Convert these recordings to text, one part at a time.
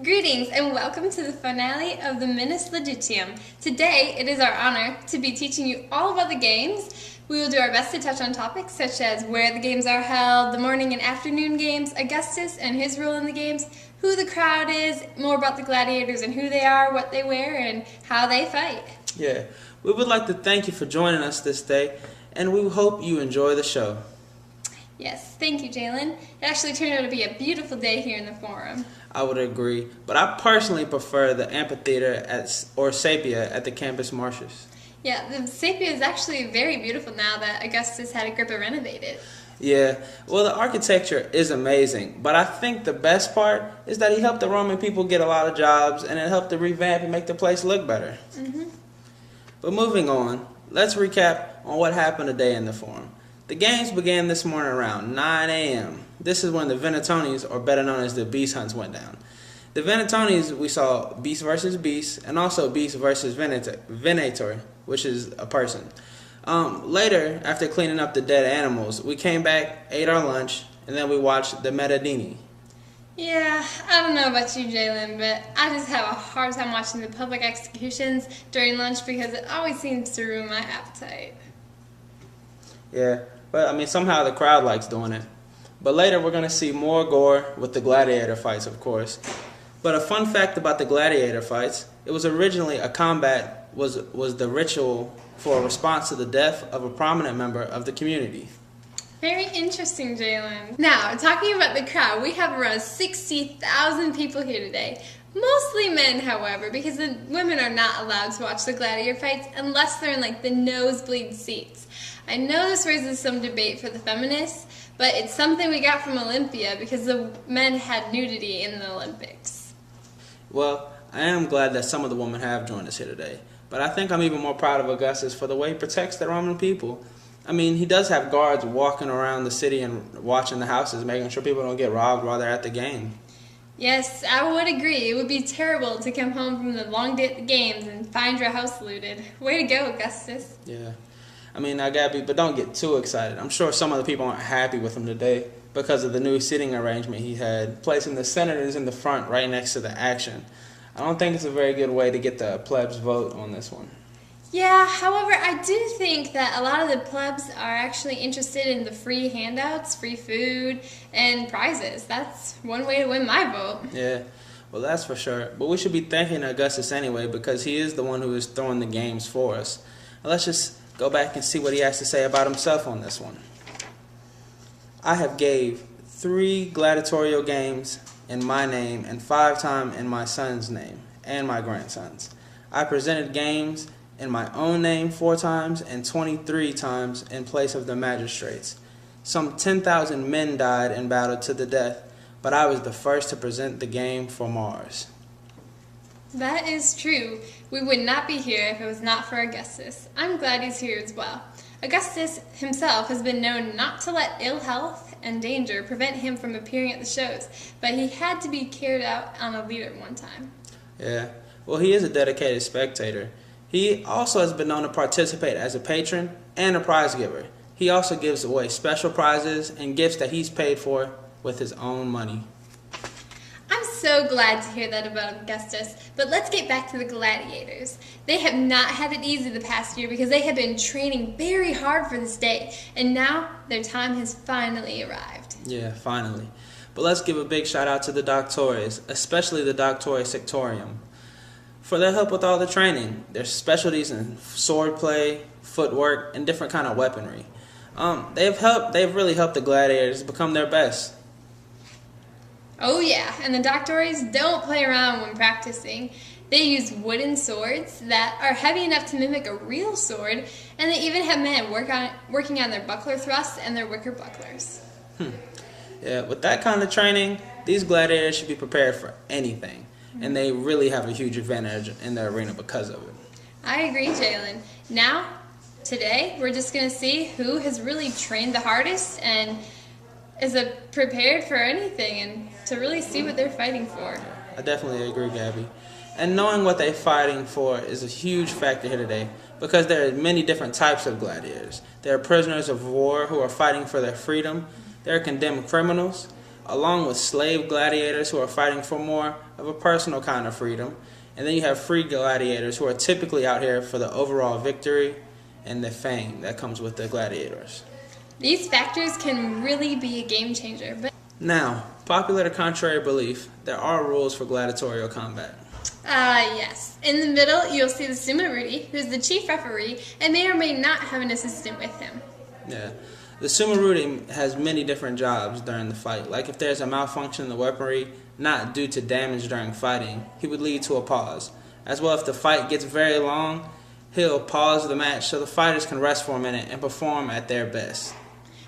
Greetings and welcome to the finale of the Minus Legitium. Today it is our honor to be teaching you all about the games. We will do our best to touch on topics such as where the games are held, the morning and afternoon games, Augustus and his role in the games, who the crowd is, more about the gladiators and who they are, what they wear, and how they fight. Yeah, we would like to thank you for joining us this day, and we hope you enjoy the show. Yes, thank you, Jalen. It actually turned out to be a beautiful day here in the forum. I would agree, but I personally prefer the amphitheater or Sapia at the campus marshes. Yeah, the Sapia is actually very beautiful now that Augustus had Agrippa renovate it. Yeah, well, the architecture is amazing, but I think the best part is that he helped the Roman people get a lot of jobs, and it helped to revamp and make the place look better. But moving on, let's recap on what happened today in the forum. The games began this morning around 9 a.m. This is when the Venetones, or better known as the Beast Hunts, went down. The Venetones, we saw Beast versus Beast, and also Beast versus Venator, which is a person. Later, after cleaning up the dead animals, we came back, ate our lunch, and then we watched the Metadini. Yeah, I don't know about you, Jalen, but I just have a hard time watching the public executions during lunch because it always seems to ruin my appetite. Yeah, but I mean, somehow the crowd likes doing it. But later we're going to see more gore with the gladiator fights, of course. But a fun fact about the gladiator fights, it was originally a combat, was the ritual for a response to the death of a prominent member of the community. Very interesting, Jalen. Now, talking about the crowd, we have around 60,000 people here today. Mostly men, however, because the women are not allowed to watch the gladiator fights unless they're in like the nosebleed seats. I know this raises some debate for the feminists, but it's something we got from Olympia because the men had nudity in the Olympics. Well, I am glad that some of the women have joined us here today, but I think I'm even more proud of Augustus for the way he protects the Roman people. I mean, he does have guards walking around the city and watching the houses, making sure people don't get robbed while they're at the game. Yes, I would agree. It would be terrible to come home from the long day at the games and find your house looted. Way to go, Augustus. Yeah. I mean, now, Gabby, but don't get too excited. I'm sure some of the people aren't happy with him today because of the new seating arrangement he had, placing the senators in the front right next to the action. I don't think it's a very good way to get the plebs' vote on this one. Yeah, however, I do think that a lot of the plebs are actually interested in the free handouts, free food, and prizes. That's one way to win my vote. Yeah, well, that's for sure. But we should be thanking Augustus anyway because he is the one who is throwing the games for us. Now, let's just go back and see what he has to say about himself on this one. I have gave 3 gladiatorial games in my name and 5 times in my son's name and my grandson's. I presented games in my own name 4 times and 23 times in place of the magistrates. Some 10,000 men died in battle to the death, but I was the first to present the game for Mars. That is true. We would not be here if it was not for Augustus. I'm glad he's here as well. Augustus himself has been known not to let ill health and danger prevent him from appearing at the shows, but he had to be carried out on a litter one time. Yeah, well, he is a dedicated spectator. He also has been known to participate as a patron and a prize giver. He also gives away special prizes and gifts that he's paid for with his own money. I'm so glad to hear that about Augustus, but let's get back to the gladiators. They have not had it easy the past year because they have been training very hard for this day, and now their time has finally arrived. Yeah, finally. But let's give a big shout out to the Doctores, especially the Doctore Sectorium, for their help with all the training. Their specialties in swordplay, footwork, and different kind of weaponry. They've really helped the gladiators become their best. Oh yeah, and the Doctores don't play around when practicing. They use wooden swords that are heavy enough to mimic a real sword, and they even have men working on their buckler thrusts and their wicker bucklers. Yeah, with that kind of training, these gladiators should be prepared for anything, and they really have a huge advantage in the arena because of it. I agree, Jalen. Now, today, we're just going to see who has really trained the hardest and is prepared for anything and to really see what they're fighting for. I definitely agree, Gabby. And knowing what they're fighting for is a huge factor here today because there are many different types of gladiators. There are prisoners of war who are fighting for their freedom. There are condemned criminals. along with slave gladiators who are fighting for more of a personal kind of freedom. And then you have free gladiators who are typically out here for the overall victory and the fame that comes with the gladiators. These factors can really be a game changer. But now, popular to contrary belief, there are rules for gladiatorial combat. Yes. In the middle, you'll see the Sumo-Ruti, who's the chief referee, and may or may not have an assistant with him. Yeah. The Sumo-Ruti has many different jobs during the fight. Like if there's a malfunction in the weaponry, not due to damage during fighting, he would lead to a pause. As well, if the fight gets very long, he'll pause the match so the fighters can rest for a minute and perform at their best.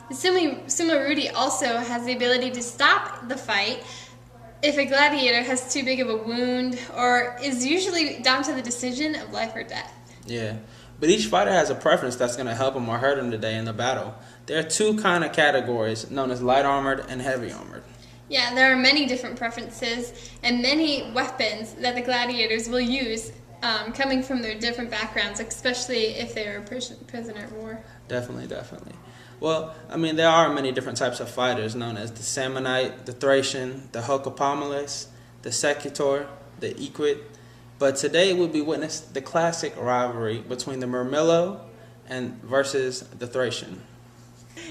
The Sumo-Ruti also has the ability to stop the fight if a gladiator has too big of a wound, or is usually down to the decision of life or death. Yeah, but each fighter has a preference that's going to help him or hurt him today in the battle. There are two kind of categories known as light armored and heavy armored. Yeah, there are many different preferences and many weapons that the gladiators will use coming from their different backgrounds, especially if they're a prisoner of war. Definitely. Well, I mean, there are many different types of fighters known as the Samnite, the Thracian, the Hocopolymus, the Secutor, the Equid. But today we'll be witnessing the classic rivalry between the Murmillo versus the Thracian.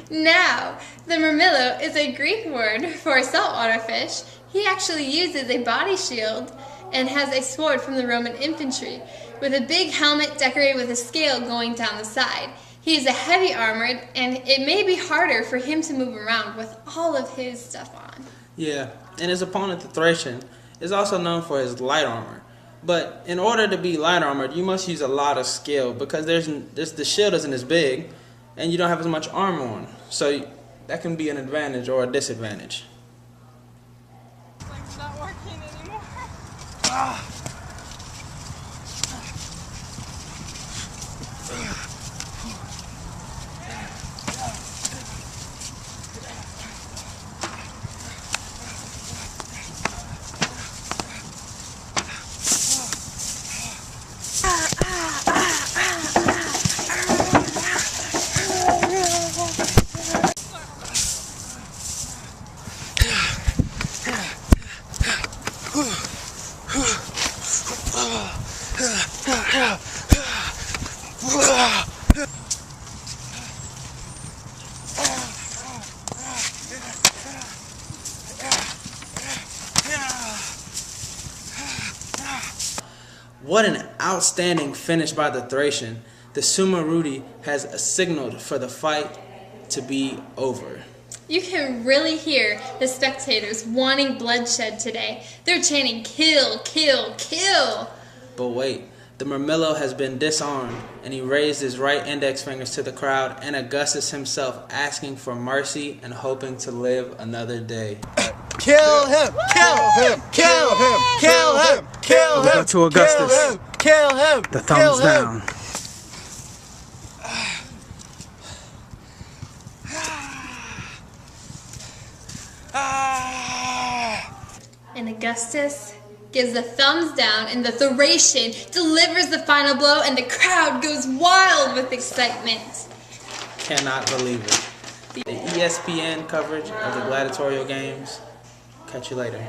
Now, the Murmillo is a Greek word for a saltwater fish. He actually uses a body shield and has a sword from the Roman infantry with a big helmet decorated with a scale going down the side. He is a heavy armored, and it may be harder for him to move around with all of his stuff on. Yeah, and his opponent, the Thracian, is also known for his light armor. But in order to be light armored, you must use a lot of skill because the shield isn't as big, and you don't have as much armor on. So that can be an advantage or a disadvantage. It's not working anymore. What an outstanding finish by the Thracian. The Sumo-Ruti has signaled for the fight to be over. You can really hear the spectators wanting bloodshed today. They're chanting, "Kill, kill, kill!" But wait, the Murmillo has been disarmed, and he raised his right index fingers to the crowd, and Augustus himself asking for mercy and hoping to live another day. Kill him! Kill him! Kill him! Kill him! Kill him! Look up to Augustus. Kill him! The thumbs down. And Augustus gives the thumbs down, and the Thracian delivers the final blow, and the crowd goes wild with excitement. Cannot believe it. The ESPN coverage of the gladiatorial games. Catch you later.